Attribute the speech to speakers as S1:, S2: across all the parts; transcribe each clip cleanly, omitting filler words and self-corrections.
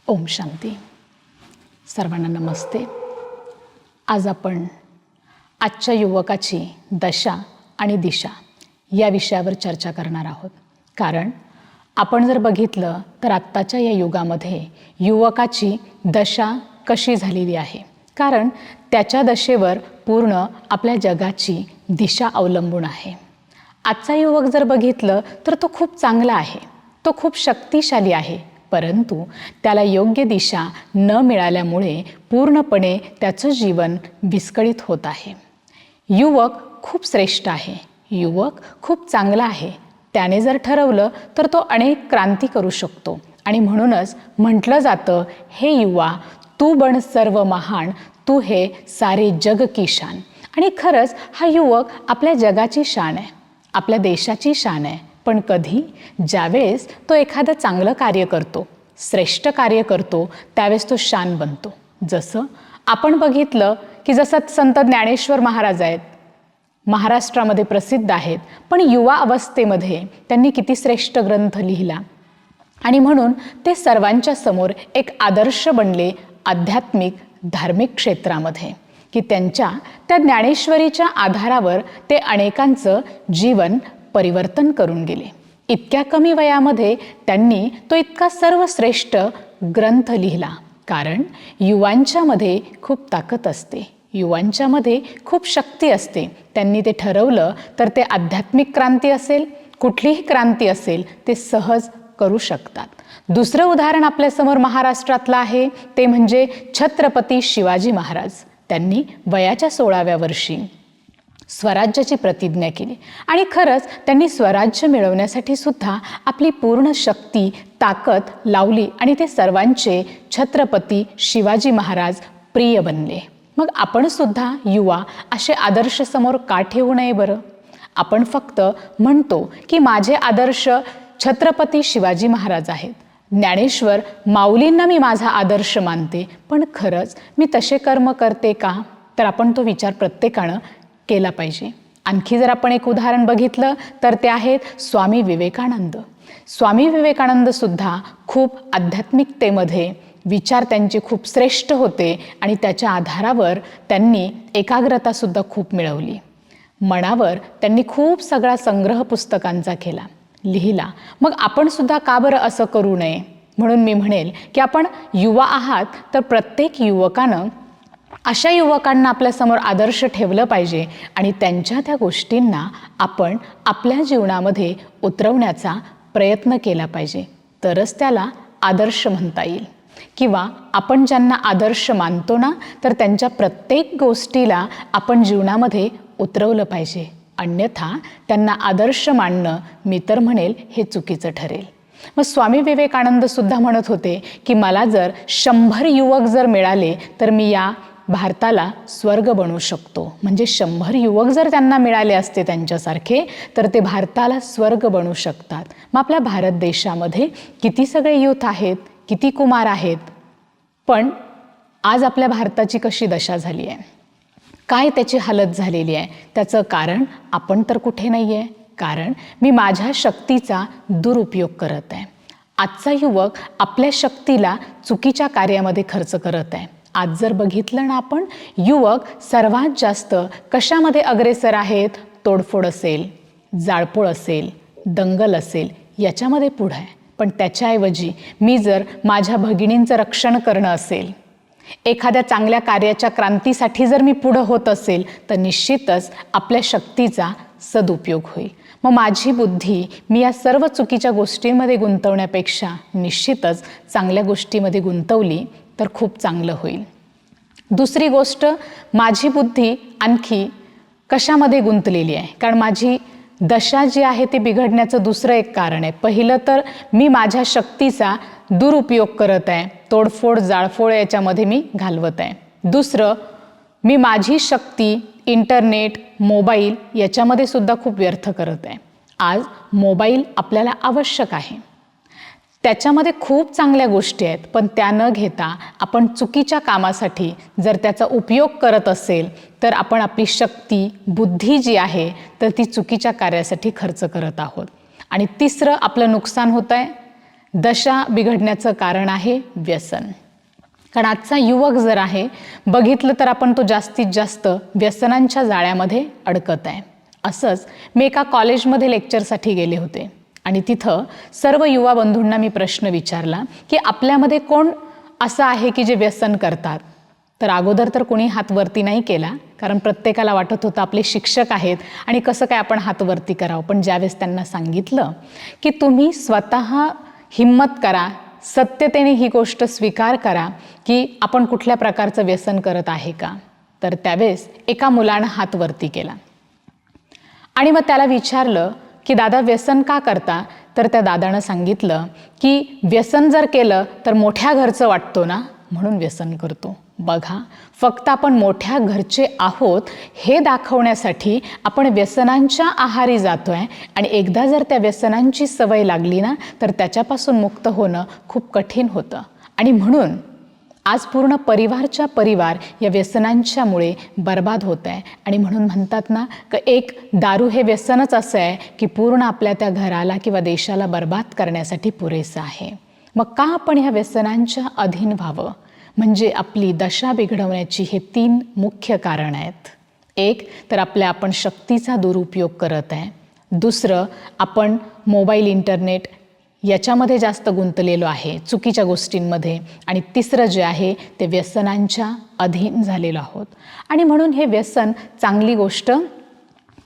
S1: ओम शांती. सर्वांना नमस्ते. आज आपण आजच्या युवकाची दशा आणि दिशा या विषयावर चर्चा करणार आहोत. कारण आपण जर बघितलं तर आत्ताच्या या युगामध्ये युवकाची दशा कशी झालेली आहे, कारण त्याच्या दशेवर पूर्ण आपल्या जगाची दिशा अवलंबून आहे. आजचा युवक जर बघितलं तर तो खूप चांगला आहे, तो खूप शक्तिशाली आहे, परंतु त्याला योग्य दिशा न मिळाल्यामुळे पूर्णपणे त्याचं जीवन विस्कळीत होत आहे. युवक खूप श्रेष्ठ आहे, युवक खूप चांगला आहे. त्याने जर ठरवलं तर तो अनेक क्रांती करू शकतो आणि म्हणूनच म्हटलं जातं, हे युवा तू बन सर्व महान, तू हे सारे जग की शान. आणि खरंच हा युवक आपल्या जगाची शान आहे, आपल्या देशाची शान आहे. पण कधी ज्यावेळेस तो एखादं चांगलं कार्य करतो, श्रेष्ठ कार्य करतो, त्यावेळेस तो शान बनतो. जसं आपण बघितलं की जसं संत ज्ञानेश्वर महाराज आहेत, महाराष्ट्रामध्ये प्रसिद्ध आहेत, पण युवा अवस्थेमध्ये त्यांनी किती श्रेष्ठ ग्रंथ लिहिला आणि म्हणून ते सर्वांच्या समोर एक आदर्श बनले आध्यात्मिक धार्मिक क्षेत्रामध्ये, की त्यांच्या त्या ज्ञानेश्वरीच्या आधारावर ते अनेकांचं जीवन परिवर्तन करून गेले. इतक्या कमी वयामध्ये त्यांनी तो इतका सर्वश्रेष्ठ ग्रंथ लिहिला. कारण युवांच्यामध्ये खूप ताकद असते, युवांच्यामध्ये खूप शक्ती असते. त्यांनी ते ठरवलं तर ते आध्यात्मिक क्रांती असेल, कुठलीही क्रांती असेल, ते सहज करू शकतात. दुसरं उदाहरण आपल्यासमोर महाराष्ट्रातलं आहे, ते म्हणजे छत्रपती शिवाजी महाराज. त्यांनी वयाच्या 16व्या वर्षी स्वराज्याची प्रतिज्ञा केली आणि खरंच त्यांनी स्वराज्य मिळवण्यासाठी सुद्धा आपली पूर्ण शक्ती ताकद लावली आणि ते सर्वांचे छत्रपती शिवाजी महाराज प्रिय बनले. मग आपण सुद्धा युवा असे आदर्श समोर का ठेवू नये बरं? आपण फक्त म्हणतो की माझे आदर्श छत्रपती शिवाजी महाराज आहेत, ज्ञानेश्वर माऊलींना मी माझा आदर्श मानते, पण खरंच मी तसे कर्म करते का? तर आपण तो विचार प्रत्येकानं केला पाहिजे. आणखी जर आपण एक उदाहरण बघितलं तर ते आहेत स्वामी विवेकानंद. स्वामी विवेकानंद सुद्धा खूप आध्यात्मिकतेमध्ये विचार त्यांचे खूप श्रेष्ठ होते आणि त्याच्या आधारावर त्यांनी एकाग्रता सुद्धा खूप मिळवली. मनावर त्यांनी खूप सगळा संग्रह पुस्तकांचा केला, लिहिला. मग आपण सुद्धा का बरं असं करू नये? म्हणून मी म्हणेल की आपण युवा आहात तर प्रत्येक युवकानं अशा युवकांना आपल्यासमोर आदर्श ठेवलं पाहिजे आणि त्यांच्या त्या गोष्टींना आपण आपल्या जीवनामध्ये उतरवण्याचा प्रयत्न केला पाहिजे, तरच त्याला आदर्श म्हणता येईल. किंवा आपण ज्यांना आदर्श मानतो ना, तर त्यांच्या प्रत्येक गोष्टीला आपण जीवनामध्ये उतरवलं पाहिजे. अन्यथा त्यांना आदर्श मानणं मी तर म्हणेल हे चुकीचं ठरेल. मग स्वामी विवेकानंद सुद्धा म्हणत होते की मला जर 100 युवक जर मिळाले तर मी या भारताला स्वर्ग बनवू शकतो. म्हणजे 100 युवक जर त्यांना मिळाले असते त्यांच्यासारखे तर ते भारताला स्वर्ग बनवू शकतात. मग आपल्या भारत देशामध्ये किती सगळे युथ आहेत, किती कुमार आहेत, पण आज आपल्या भारताची कशी दशा झाली आहे, काय त्याची हालत झालेली आहे? त्याचं कारण आपण तर कुठे नाही आहे, कारण मी माझ्या शक्तीचा दुरुपयोग करत आहे. आजचा युवक आपल्या शक्तीला चुकीच्या कार्यामध्ये खर्च करत आहे. आज जर बघितलं ना आपण, युवक सर्वात जास्त कशामध्ये अग्रेसर आहेत? तोडफोड असेल, जाळपोळ असेल, दंगल असेल, याच्यामध्ये पुढं आहे. पण त्याच्याऐवजी मी जर माझ्या भगिनींचं रक्षण करणं असेल, एखाद्या चांगल्या कार्याच्या क्रांतीसाठी जर मी पुढं होत असेल, तर निश्चितच आपल्या शक्तीचा सदुपयोग होईल. मग माझी बुद्धी मी या सर्व चुकीच्या गोष्टींमध्ये गुंतवण्यापेक्षा निश्चितच चांगल्या गोष्टीमध्ये गुंतवली तर खूप चांगलं होईल. दुसरी गोष्ट, माझी बुद्धी आणखी कशामध्ये गुंतलेली आहे? कारण माझी दशा जी आहे ती बिघडण्याचं दुसरं एक कारण आहे. पहिलं तर मी माझ्या शक्तीचा दुरुपयोग करत आहे, तोडफोड जाळफोड याच्यामध्ये मी घालवत आहे. दुसरं, मी माझी शक्ती इंटरनेट, मोबाईल याच्यामध्ये सुद्धा खूप व्यर्थ करत आहे. आज मोबाईल आपल्याला आवश्यक आहे, त्याच्यामध्ये खूप चांगल्या गोष्टी आहेत, पण त्या न घेता आपण चुकीच्या कामासाठी जर त्याचा उपयोग करत असेल तर आपण आपली शक्ती बुद्धी जी आहे तर ती चुकीच्या कार्यासाठी खर्च करत आहोत. आणि तिसरं आपलं नुकसान होत आहे, दशा बिघडण्याचं कारण आहे व्यसन. कारण आजचा युवक जर आहे बघितलं तर आपण तो जास्तीत जास्त व्यसनांच्या जाळ्यामध्ये अडकत आहे. असंच मी एका कॉलेजमध्ये लेक्चरसाठी गेले होते आणि तिथं सर्व युवा बंधूंना मी प्रश्न विचारला की आपल्यामध्ये कोण असं आहे की जे व्यसन करतात. तर अगोदर तर कोणी हात वरती नाही केला, कारण प्रत्येकाला वाटत होतं आपले शिक्षक आहेत आणि कसं काय आपण हात वरती करावं. पण ज्यावेळेस त्यांना सांगितलं की तुम्ही स्वतः हिम्मत करा, सत्यतेने ही गोष्ट स्वीकार करा की आपण कुठल्या प्रकारचं व्यसन करत आहे का, तर त्यावेळेस एका मुलानं हात वरती केला आणि मग त्याला विचारलं की दादा व्यसन का करता. तर त्या दादानं सांगितलं की व्यसन जर केलं तर मोठ्या घरचं वाटतो ना, म्हणून व्यसन करतो. बघा, फक्त आपण मोठ्या घरचे आहोत हे दाखवण्यासाठी आपण व्यसनांच्या आहारी जातोय आणि एकदा जर त्या व्यसनांची सवय लागली ना तर त्याच्यापासून मुक्त होणं खूप कठीण होतं. आणि म्हणून आज पूर्ण परिवारच्या परिवार या व्यसनांच्यामुळे बर्बाद होत आहे. आणि म्हणून म्हणतात ना की एक दारू हे व्यसनच असं आहे की पूर्ण आपल्या त्या घराला किंवा देशाला बर्बाद करण्यासाठी पुरेसं आहे. मग का आपण ह्या व्यसनांच्या अधीन व्हावं. म्हणजे आपली दशा बिघडवण्याची हे 3 मुख्य कारण आहेत. एक तर आपण शक्तीचा दुरुपयोग करत आहे. दुसरं, आपण मोबाईल, इंटरनेट याच्यामध्ये जास्त गुंतलेलो आहे, चुकीच्या गोष्टींमध्ये. आणि तिसरं जे आहे ते व्यसनांच्या अधीन झालेलो आहोत. आणि म्हणून हे व्यसन चांगली गोष्ट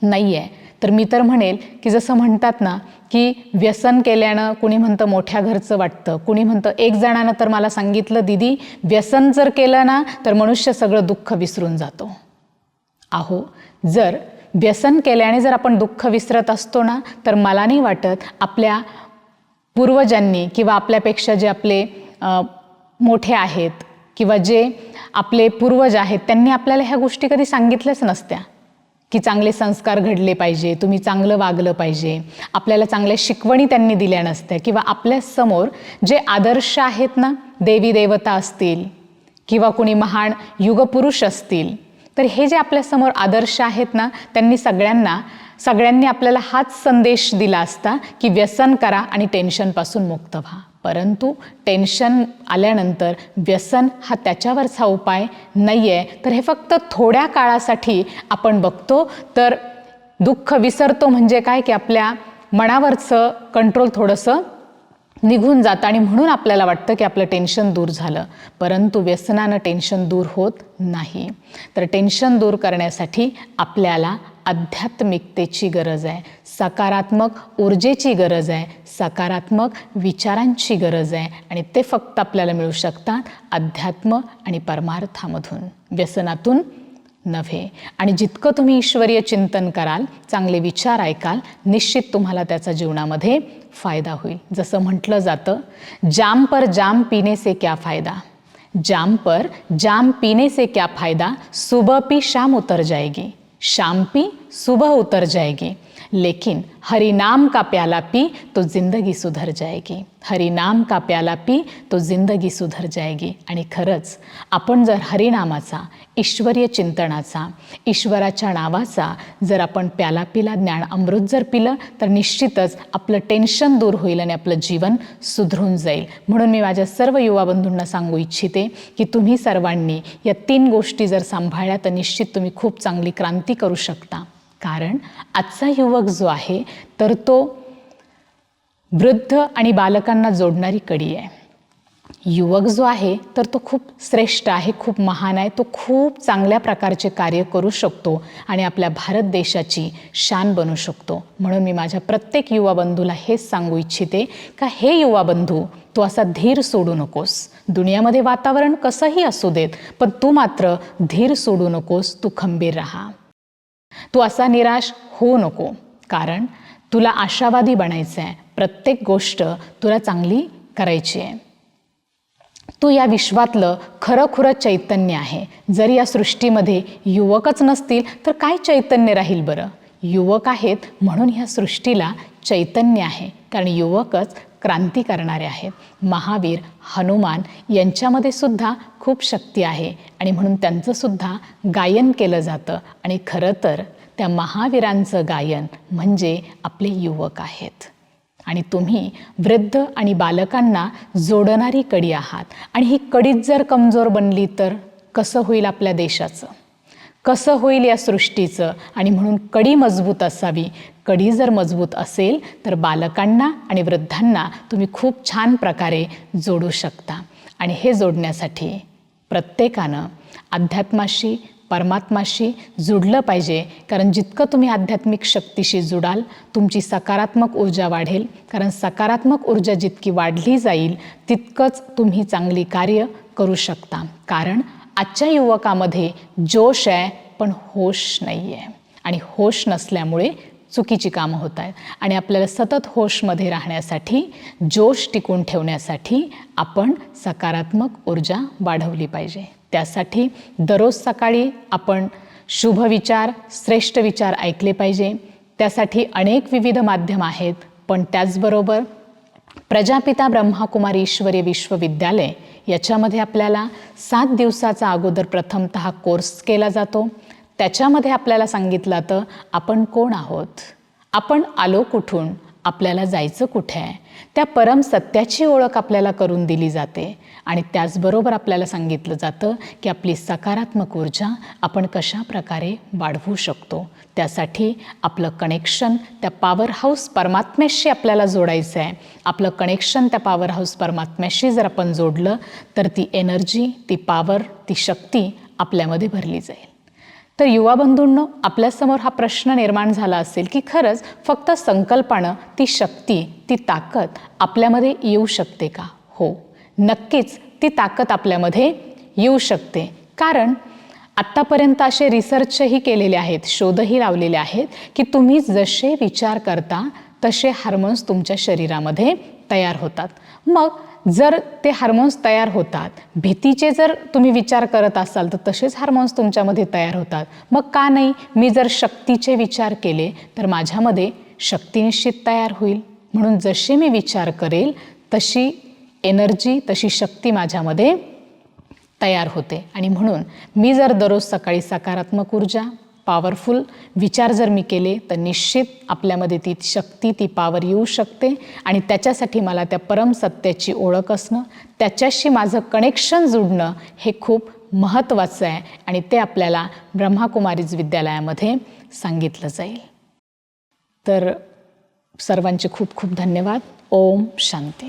S1: नाही आहे. तर मी तर म्हणेल की जसं म्हणतात ना की व्यसन केल्यानं कुणी म्हणतं मोठ्या घरचं वाटतं, कुणी म्हणतं, एक जणानं तर मला सांगितलं दीदी व्यसन जर केलं ना तर मनुष्य सगळं दुःख विसरून जातो. अहो, जर व्यसन केल्याने जर आपण दुःख विसरत असतो ना तर मला नाही वाटत आपल्या पूर्वजांनी किंवा आपल्यापेक्षा जे आपले मोठे आहेत किंवा जे आपले पूर्वज आहेत त्यांनी आपल्याला ह्या गोष्टी कधी सांगितल्याच नसत्या की चांगले संस्कार घडले पाहिजे, तुम्ही चांगलं वागलं पाहिजे. आपल्याला चांगल्या शिकवणी त्यांनी दिल्या नसत्या. किंवा आपल्यासमोर जे आदर्श आहेत ना, देवी देवता असतील किंवा कोणी महान युगपुरुष असतील, तर हे जे आपल्यासमोर आदर्श आहेत ना त्यांनी सगळ्यांनी आपल्याला हाच संदेश दिला असता की व्यसन करा आणि टेन्शनपासून मुक्त व्हा. परंतु टेन्शन आल्यानंतर व्यसन हा त्याच्यावरचा उपाय नाही आहे. तर हे फक्त थोड्या काळासाठी आपण बघतो, तर दुःख विसरतो म्हणजे काय की आपल्या मनावरचं कंट्रोल थोडंसं निघून जातं आणि म्हणून आपल्याला वाटतं की आपलं टेन्शन दूर झालं. परंतु व्यसनानं टेन्शन दूर होत नाही. तर टेन्शन दूर करण्यासाठी आपल्याला आध्यात्मिकतेची गरज आहे, सकारात्मक ऊर्जेची गरज आहे, सकारात्मक विचारांची गरज आहे. आणि ते फक्त आपल्याला मिळू शकतात अध्यात्म आणि परमार्थामधून, व्यसनातून नव्हे. आणि जितकं तुम्ही ईश्वरीय चिंतन कराल, चांगले विचार ऐकाल, निश्चित तुम्हाला त्याचा जीवनामध्ये फायदा होईल. जसं म्हटलं जातं, जाम पर जाम पीने से क्या फायदा, जाम पर जाम पीने से क्या फायदा, सुबह पी शाम उतर जाएगी, शाम पी सुबह उतर जाएगी, लेकिन हरि नाम का प्याला पी तो जिंदगी सुधर जाएगी, हरि नाम का प्याला पी तो जिंदगी सुधर जाएगी. आणि खरंच आपण जर हरिनामाचा, ईश्वरीय चिंतनाचा, ईश्वराच्या नावाचा जर आपण प्याला पिला, ज्ञान अमृत जर पिलं, तर निश्चितच आपलं टेन्शन दूर होईल आणि आपलं जीवन सुधरून जाईल. म्हणून मी माझ्या सर्व युवा बंधूंना सांगू इच्छिते की तुम्ही सर्वांनी या 3 गोष्टी जर सांभाळल्या तर निश्चित तुम्ही खूप चांगली क्रांती करू शकता. कारण आजचा युवक जो आहे तर तो वृद्ध आणि बालकांना जोडणारी कडी आहे. युवक जो आहे तर तो खूप श्रेष्ठ आहे, खूप महान आहे, तो खूप चांगल्या प्रकारचे कार्य करू शकतो आणि आपल्या भारत देशाची शान बनू शकतो. म्हणून मी माझ्या प्रत्येक युवा बंधूला हेच सांगू इच्छिते का हे युवा बंधू, तू असा धीर सोडू नकोस. दुनियामध्ये वातावरण कसंही असू देत, पण तू मात्र धीर सोडू नकोस, तू खंबीर राहा. तू असा निराश होऊ नको, कारण तुला आशावादी बनायचं आहे. प्रत्येक गोष्ट तुला चांगली करायची आहे. तू या विश्वातलं खरंखुरं चैतन्य आहे. जर या सृष्टीमध्ये युवकच नसतील तर काय चैतन्य राहील बरं. युवक आहेत म्हणून ह्या सृष्टीला चैतन्य आहे, कारण युवकच क्रांती करणारे आहेत. महावीर, हनुमान यांच्यामध्ये सुद्धा खूप शक्ती आहे आणि म्हणून त्यांचं सुद्धा गायन केलं जातं. आणि खरं तर त्या महावीरांचं गायन म्हणजे आपले युवक आहेत. आणि तुम्ही वृद्ध आणि बालकांना जोडणारी कडी आहात. आणि ही कडीच जर कमजोर बनली तर कसं होईल आपल्या देशाचं, कसं होईल या सृष्टीचं. आणि म्हणून कडी मजबूत असावी. कडी जर मजबूत असेल तर बालकांना आणि वृद्धांना तुम्ही खूप छान प्रकारे जोडू शकता. आणि हे जोडण्यासाठी प्रत्येकानं अध्यात्माशी, परमात्माशी जुडलं पाहिजे. कारण जितकं तुम्ही आध्यात्मिक शक्तीशी जुडाल तुमची सकारात्मक ऊर्जा वाढेल. कारण सकारात्मक ऊर्जा जितकी वाढली जाईल तितकंच तुम्ही चांगली कार्य करू शकता. कारण आजच्या युवकामध्ये जोश आहे पण होश नाही आहे. आणि होश नसल्यामुळे चुकीची कामं होत आहेत. आणि आपल्याला सतत होशमध्ये राहण्यासाठी, जोश टिकून ठेवण्यासाठी आपण सकारात्मक ऊर्जा वाढवली पाहिजे. त्यासाठी दररोज सकाळी आपण शुभ विचार, श्रेष्ठ विचार ऐकले पाहिजे. त्यासाठी अनेक विविध माध्यम आहेत. पण त्याचबरोबर प्रजापिता ब्रह्माकुमारी ईश्वरीय विश्वविद्यालय याच्यामध्ये आपल्याला 7 दिवसाचा अगोदर प्रथमतः कोर्स केला जातो. त्याच्यामध्ये आपल्याला सांगितलं जातं आपण कोण आहोत, आपण आलो कुठून, आपल्याला जायचं कुठे आहे. त्या परम सत्याची ओळख आपल्याला करून दिली जाते. आणि त्याचबरोबर आपल्याला सांगितलं जातं की आपली सकारात्मक ऊर्जा आपण कशा प्रकारे वाढवू शकतो. त्यासाठी आपलं कनेक्शन त्या पॉवर हाऊस परमात्म्याशी आपल्याला जोडायचं आहे. आपलं कनेक्शन त्या पॉवर हाऊस परमात्म्याशी जर आपण जोडलं तर ती एनर्जी, ती पॉवर, ती शक्ती आपल्यामध्ये भरली जाईल. तर युवा बंधूंनो, आपल्यासमोर हा प्रश्न निर्माण झाला असेल की खरंच फक्त संकल्पानं ती शक्ती, ती ताकद आपल्यामध्ये येऊ शकते का? हो, नक्कीच ती ताकद आपल्यामध्ये येऊ शकते. कारण आत्तापर्यंत असे रिसर्चही केलेले आहेत, शोधही लावलेले आहेत की तुम्ही जसे विचार करता तसे हार्मोन्स तुमच्या शरीरामध्ये तयार होतात. मग जर ते हार्मोन्स तयार होतात, भीतीचे जर तुम्ही विचार करत असाल तर तसेच हार्मोन्स तुमच्यामध्ये तयार होतात. मग का नाही? मी जर शक्तीचे विचार केले तर माझ्यामध्ये शक्ती निश्चित तयार होईल. म्हणून जसे मी विचार करेल तशी एनर्जी, तशी शक्ती माझ्यामध्ये तयार होते. आणि म्हणून मी जर दररोज सकाळी सकारात्मक ऊर्जा, पॉवरफुल विचार जर मी केले तर निश्चित आपल्यामध्ये ती शक्ती, ती पॉवर येऊ शकते. आणि त्याच्यासाठी मला त्या परम सत्याची ओळख असणं, त्याच्याशी माझं कनेक्शन जुडणं हे खूप महत्त्वाचं आहे. आणि ते आपल्याला ब्रह्माकुमारीज विद्यालयामध्ये सांगितलं जाईल. तर सर्वांचे खूप खूप धन्यवाद. ओम शांती.